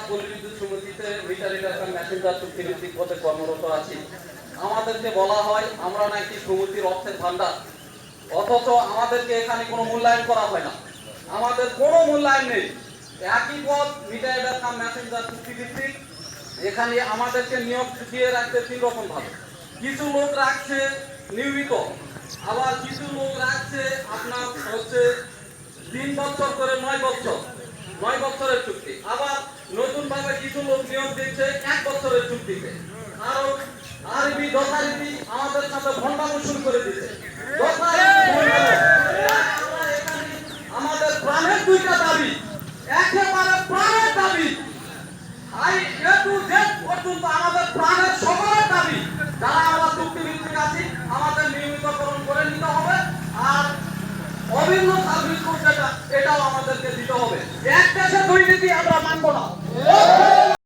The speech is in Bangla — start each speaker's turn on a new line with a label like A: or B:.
A: পল্লী বিদ্যুৎ সমিতিতে মিটার রিডার কাম মেশিনদার চুক্তিভিত্তিক পদে কর্মরত আছি। আমাদেরকে বলা হয় আমরা নাকি সমিতির অর্থের ভান্ডার, অথচ আমাদেরকে এখানে কোনো মূল্যায়ন করা হয় না। আমাদের কোনো মূল্যায়ন নেই। একই পদ মিটার রিডার কাম মেশিনদার চুক্তিভিত্তিক, এখানে আমাদেরকে নিয়োগ দিয়ে রাখতে 3 রকম ভাবে। কিছু লোক রাখছে নিয়মিত, আবার কিছু লোক রাখছে আপনার হচ্ছে 3 বছর করে 9 বছরের চুক্তি, আবার নতুন ভাবে কিছু লোক নিয়োগ দিচ্ছে 1 বছরের চুক্তিতে। আরো আরবি যথারীতি আমাদের সাথে ভণ্ডামি শুরু করে দিচ্ছে। আমাদের প্রাণের 2টা দাবি, একেবারে প্রাণের দাবি, হাই এ টু জেড পর্যন্ত আমাদের প্রাণের সকলের দাবি। যারা আমরা চুক্তিভিত্তিক আছি আমাদের নিয়মিতকরণ করে নিতে হবে, আর অভিন্ন সার্ভিস কোড যেটা এটাও আমাদেরকে দিতে হবে। এক দেশে দুর্নীতি আমরা মানব না।